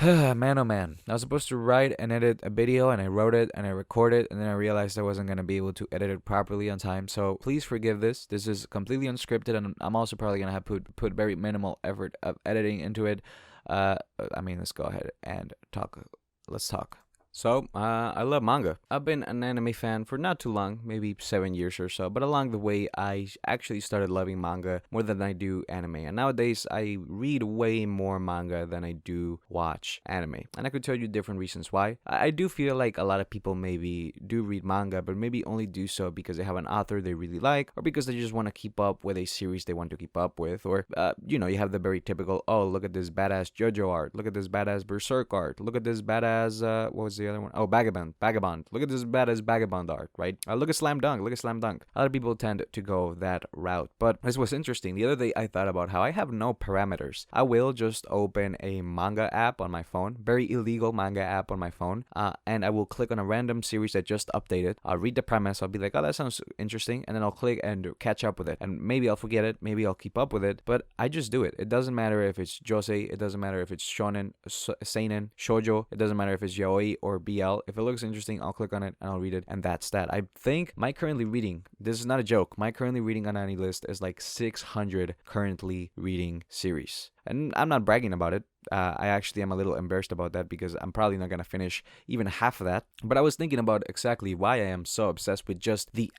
Man, oh man. I was supposed to write and edit a video, and I wrote it and I recorded, and then I realized I wasn't going to be able to edit it properly on time. So please forgive this. This is completely unscripted, and I'm also probably going to have put very minimal effort of editing into it. Uh, let's go ahead and talk. Let's talk. I love manga. I've been an anime fan for not too long, maybe 7 years or so, but along the way, I actually started loving manga more than I do anime. And nowadays, I read way more manga than I do watch anime. And I could tell you different reasons why. I do feel like a lot of people maybe do read manga, but maybe only do so because they have an author they really like, or because they just want to keep up with a series they want to keep up with, or, you have the very typical, oh, look at this badass JoJo art, look at this badass Berserk art, look at this badass, what was the other one? Oh, Vagabond. Look at this badass Vagabond art, right? Look at Slam Dunk. A lot of people tend to go that route. But this was interesting. The other day, I thought about how I have no parameters. I will just open a manga app on my phone, very illegal manga app on my phone, and I will click on a random series that just updated. I'll read the premise. I'll be like, oh, that sounds interesting. And then I'll click and catch up with it. And maybe I'll forget it. Maybe I'll keep up with it. But I just do it. It doesn't matter if it's josei. It doesn't matter if it's shonen, seinen, shoujo. It doesn't matter if it's yaoi or BL. If it looks interesting, I'll click on it and I'll read it, and that's that. I think my currently reading, this is not a joke, my currently reading on any list is like 600 currently reading series. And I'm not bragging about it. I actually am a little embarrassed about that because I'm probably not going to finish even half of that. But I was thinking about exactly why I am so obsessed with just the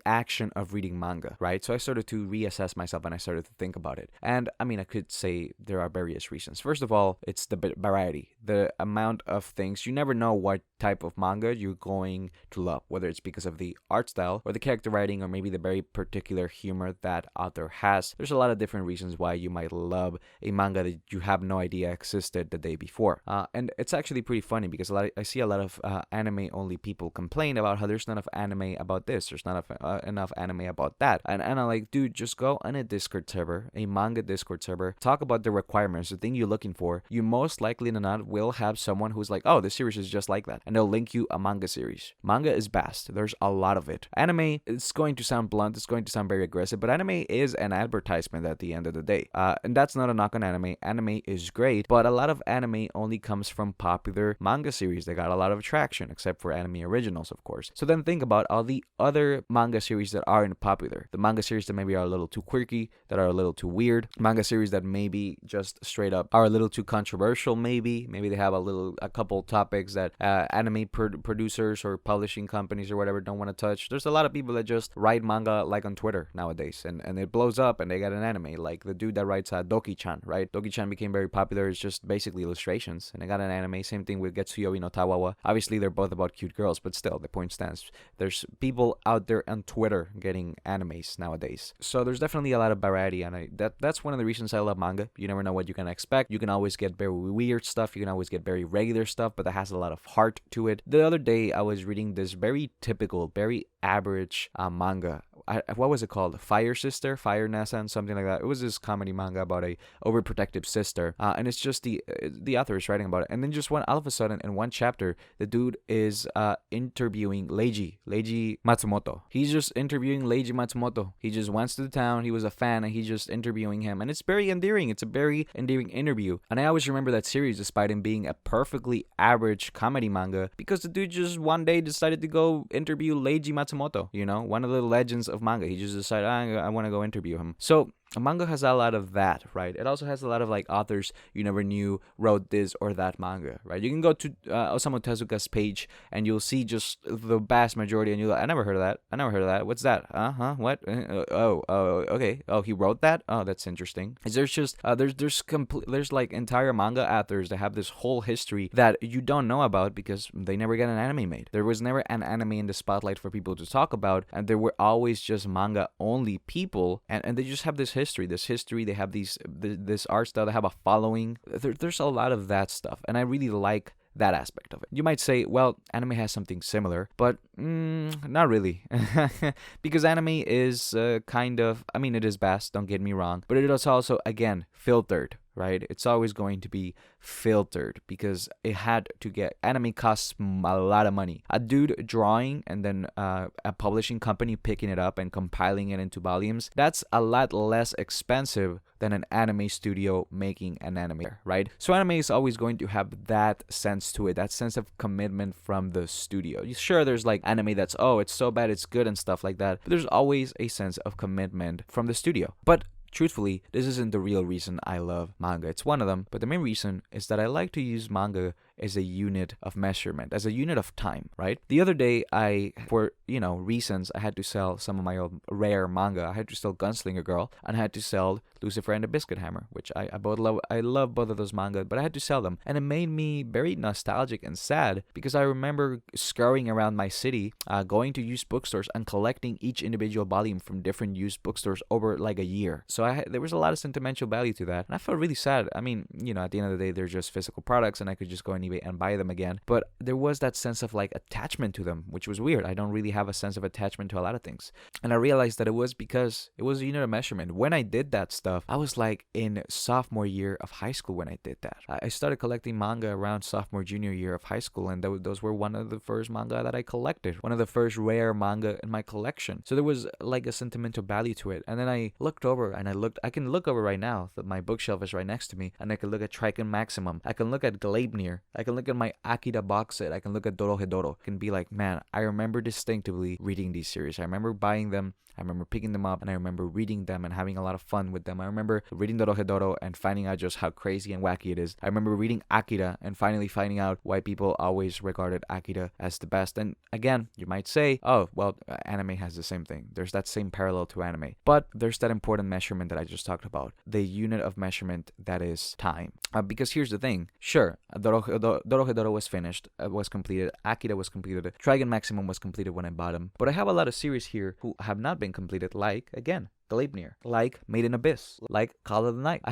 action of reading manga, right? So I started to reassess myself and I started to think about it. And I could say there are various reasons. First of all, it's the variety, the amount of things. You never know what type of manga you're going to love, whether it's because of the art style or the character writing or maybe the very particular humor that author has. There's a lot of different reasons why you might love a manga that you have no idea existed the day before. And it's actually pretty funny because I see a lot of anime-only people complain about how there's not enough anime about this, there's not enough anime about that. And I'm like, dude, just go on a Discord server, a manga Discord server, talk about the requirements, the thing you're looking for. You most likely than not will have someone who's like, oh, this series is just like that. And they'll link you a manga series. Manga is vast. There's a lot of it. Anime, it's going to sound blunt, it's going to sound very aggressive, but anime is an advertisement at the end of the day. And that's not a knock on anime. Anime is great, but a lot of anime only comes from popular manga series that got a lot of traction, except for anime originals, of course. So then think about all the other manga series that aren't popular. The manga series that maybe are a little too quirky, that are a little too weird. Manga series that maybe just straight up are a little too controversial, maybe. Maybe they have a couple topics that anime producers or publishing companies or whatever don't want to touch. There's a lot of people that just write manga like on Twitter nowadays, and it blows up and they get an anime. Like the dude that writes Doki-chan, right? Doki-chan became very popular. It's just basically illustrations, and I got an anime. Same thing with Getsuyo no Tawawa. Obviously, they're both about cute girls, but still, the point stands. There's people out there on Twitter getting animes nowadays. So there's definitely a lot of variety, and that's one of the reasons I love manga. You never know what you can expect. You can always get very weird stuff. You can always get very regular stuff, but that has a lot of heart to it. The other day, I was reading this very typical, very average manga. What was it called? Fire Sister, Fire Nessa, something like that. It was this comedy manga about a overprotective sister, and it's just the author is writing about it, and then just all of a sudden in one chapter, the dude is interviewing Leiji Matsumoto. He's just interviewing Leiji Matsumoto. He just went to the town. He was a fan, and he's just interviewing him, and it's very endearing. It's a very endearing interview, and I always remember that series despite him being a perfectly average comedy manga because the dude just one day decided to go interview Leiji Matsumoto. One of the legends of manga. He just decided, I want to go interview him. So manga has a lot of that, right? It also has a lot of like authors you never knew wrote this or that manga, right? You can go to Osamu Tezuka's page and you'll see just the vast majority, and you're like, I never heard of that. What's that? What? Okay. Oh, he wrote that? Oh, that's interesting. There's just there's like entire manga authors that have this whole history that you don't know about because they never get an anime made. There was never an anime in the spotlight for people to talk about, and there were always just manga only people, and they just have this history. They have this art style. They have a following. There's a lot of that stuff, and I really like that aspect of it. You might say, well, anime has something similar, but not really. Because anime is it is vast, don't get me wrong, but it is also, again, filtered, right? It's always going to be filtered because it had to get anime costs a lot of money. A dude drawing and then a publishing company picking it up and compiling it into volumes, that's a lot less expensive than an anime studio making an anime, right? So anime is always going to have that sense to it, that sense of commitment from the studio. Sure, there's like anime that's, oh, it's so bad it's good and stuff like that, but there's always a sense of commitment from the studio. But truthfully, this isn't the real reason I love manga. It's one of them, but the main reason is that I like to use manga as a unit of measurement, as a unit of time, right? The other day, for reasons, I had to sell some of my old rare manga. I had to sell Gunslinger Girl, and I had to sell Lucifer and the Biscuit Hammer, which I both love. I love both of those manga, but I had to sell them, and it made me very nostalgic and sad because I remember scurrying around my city, going to used bookstores and collecting each individual volume from different used bookstores over like a year. So there was a lot of sentimental value to that, and I felt really sad. I mean, at the end of the day, they're just physical products, and I could just go on eBay and buy them again. But there was that sense of like attachment to them, which was weird. I don't really have a sense of attachment to a lot of things, and I realized that it was because it was a unit of measurement. When I did that stuff, I was like in sophomore year of high school when I did that. I started collecting manga around sophomore, junior year of high school, and those were one of the first manga that I collected, one of the first rare manga in my collection. So there was like a sentimental value to it. And then I looked over and I can look over right now that my bookshelf is right next to me, and I can look at Triton Maximum. I can look at Gleipnir. I can look at my Akira box set. I can look at Dorohedoro. I can be like, man, I remember distinctively reading these series. I remember buying them. I remember picking them up, and I remember reading them and having a lot of fun with them. I remember reading Dorohedoro and finding out just how crazy and wacky it is. I remember reading Akira and finally finding out why people always regarded Akira as the best. And again, you might say, oh, well, anime has the same thing. There's that same parallel to anime. But there's that important measurement that I just talked about, the unit of measurement that is time. Because here's the thing. Sure, Dorohedoro was finished, was completed. Akira was completed. Trigon Maximum was completed when I bought them. But I have a lot of series here who have not been completed, like, again, Gleipnir, like Made in Abyss, like Call of the Night. I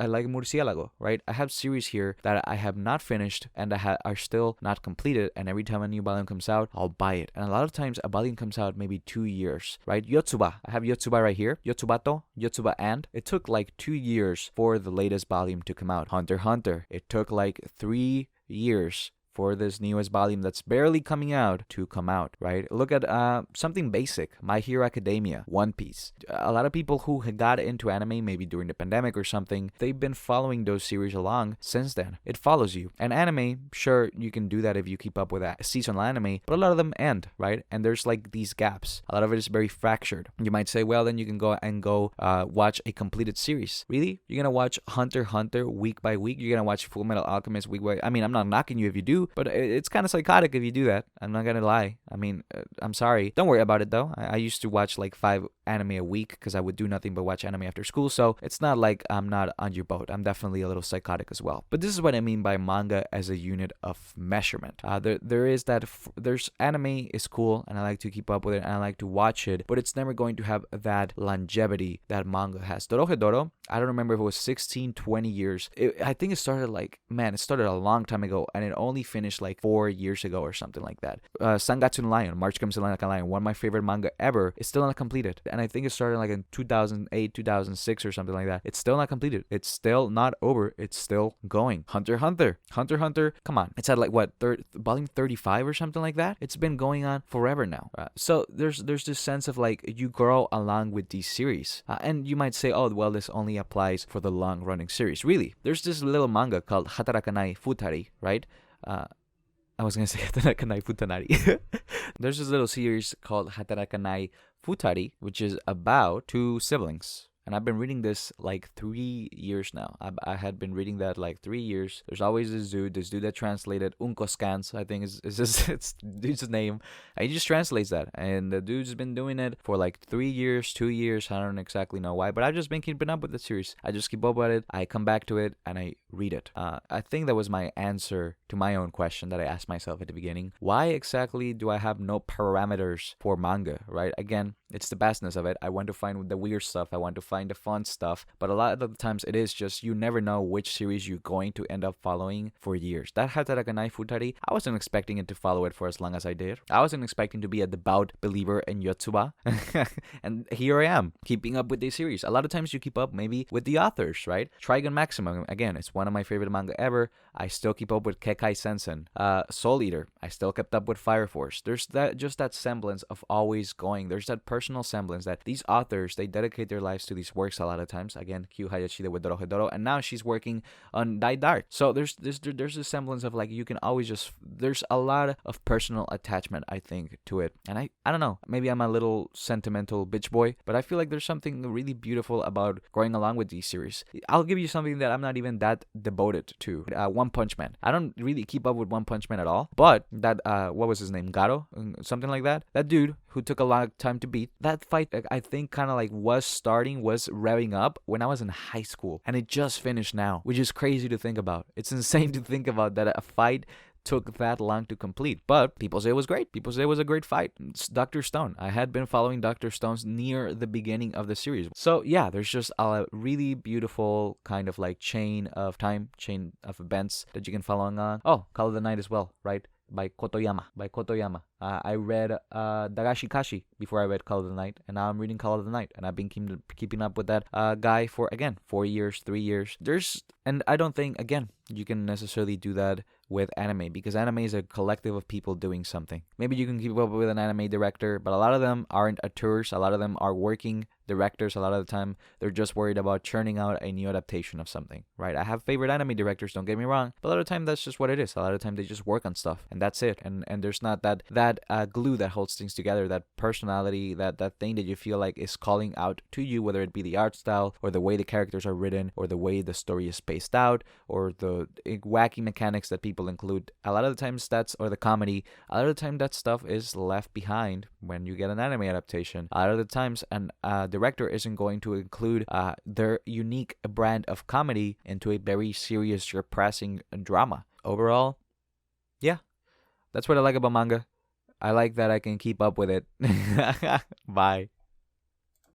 like Murcielago, right? I have series here that I have not finished and are still not completed, and every time a new volume comes out, I'll buy it. And a lot of times a volume comes out maybe 2 years, right? Yotsuba, I have Yotsuba right here. Yotsuba and it took like 2 years for the latest volume to come out. Hunter x Hunter, it took like 3 years for this newest volume that's barely coming out to come out, right? Look at something basic, My Hero Academia, One Piece. A lot of people who got into anime maybe during the pandemic or something, they've been following those series along since then. It follows you. And anime, sure, you can do that if you keep up with a seasonal anime, but a lot of them end, right? And there's like these gaps. A lot of it is very fractured. You might say, well, then you can go watch a completed series. Really? You're gonna watch Hunter x Hunter week by week? You're gonna watch Full Metal Alchemist week by week? I mean, I'm not knocking you if you do, but it's kind of psychotic if you do that. I'm not gonna lie. I mean, I'm sorry. Don't worry about it though. I used to watch like 5 anime a week because I would do nothing but watch anime after school, so it's not like I'm not on your boat. I'm definitely a little psychotic as well. But this is what I mean by manga as a unit of measurement. There's anime is cool, and I like to keep up with it, and I like to watch it, but it's never going to have that longevity that manga has. Dorohedoro, I don't remember if it was 16, 20 years. I think it started a long time ago, and it only finished like 4 years ago or something like that. Sangatsu no Lion, March Comes Like a Lion, one of my favorite manga ever, is still not completed. And I think it started like in 2008, 2006 or something like that. It's still not completed. It's still not over. It's still going. Hunter x Hunter, come on. It's at like what, volume 35 or something like that? It's been going on forever now. So there's this sense of like you grow along with these series. And you might say, oh, well, this only applies for the long running series. Really, there's this little manga called Hatarakanai Futari, right? I was going to say Hatarakanai Futanari. There's this little series called Hatarakanai Futari, which is about 2 siblings. And I've been reading this like 3 years now. I had been reading that like 3 years. There's always this dude that translated Unko Scans, I think is it's dude's name. And he just translates that. And the dude's been doing it for like 3 years, 2 years. I don't exactly know why, but I've just been keeping up with the series. I just keep up with it. I come back to it and I read it. I think that was my answer to my own question that I asked myself at the beginning. Why exactly do I have no parameters for manga, right? Again, It's the vastness of it. I want to find the weird stuff. I want to find the fun stuff. But a lot of the times it is just you never know which series you're going to end up following for years. That Hatarakanai Futari, I wasn't expecting it to follow it for as long as I did. I wasn't expecting to be a devout believer in Yotsuba. And here I am, keeping up with this series. A lot of times you keep up maybe with the authors, right? Trigun Maximum, again, it's one of my favorite manga ever. I still keep up with Kekai Sensen. Soul Eater, I still kept up with Fire Force. There's that semblance of always going. There's that personal semblance that these authors, they dedicate their lives to these works a lot of times. Again, Kyu Hayashida with Dorohedoro, and now she's working on Dai Dark. So there's a semblance of like you can always just, there's a lot of personal attachment, I think, to it. And I don't know, maybe I'm a little sentimental bitch boy, but I feel like there's something really beautiful about going along with these series. I'll give you something that I'm not even that devoted to. One Punch Man. I don't really keep up with One Punch Man at all, but that what was his name, Garo, something like that. That dude who took a long time to beat, that fight I think kind of like was revving up when I was in high school, and it just finished now, which is crazy to think about. It's insane to think about that a fight took that long to complete, but people say it was great. People say it was a great fight. It's Dr. Stone. I had been following Dr. Stone's near the beginning of the series. So yeah, there's just a really beautiful kind of like chain of events that you can follow on. Oh, Call of the Night as well, right? By Kotoyama. I read Dagashi Kashi before I read Call of the Night, and now I'm reading Call of the Night, and I've been keeping up with that guy for, again, 4 years, 3 years. And I don't think, again, you can necessarily do that with anime, because anime is a collective of people doing something. Maybe you can keep up with an anime director, but a lot of them aren't auteurs. A lot of them are working directors. A lot of the time, they're just worried about churning out a new adaptation of something, right? I have favorite anime directors, don't get me wrong, but a lot of the time, that's just what it is. A lot of the time, they just work on stuff, and that's it. And there's not that glue that holds things together, that personality, that thing that you feel like is calling out to you, whether it be the art style, or the way the characters are written, or the way the story is spaced out, or the wacky mechanics that people include. A lot of the times or the comedy, a lot of the time that stuff is left behind when you get an anime adaptation. A lot of the times a director isn't going to include their unique brand of comedy into a very serious, depressing drama. Overall, yeah, that's what I like about manga. I like that I can keep up with it. Bye.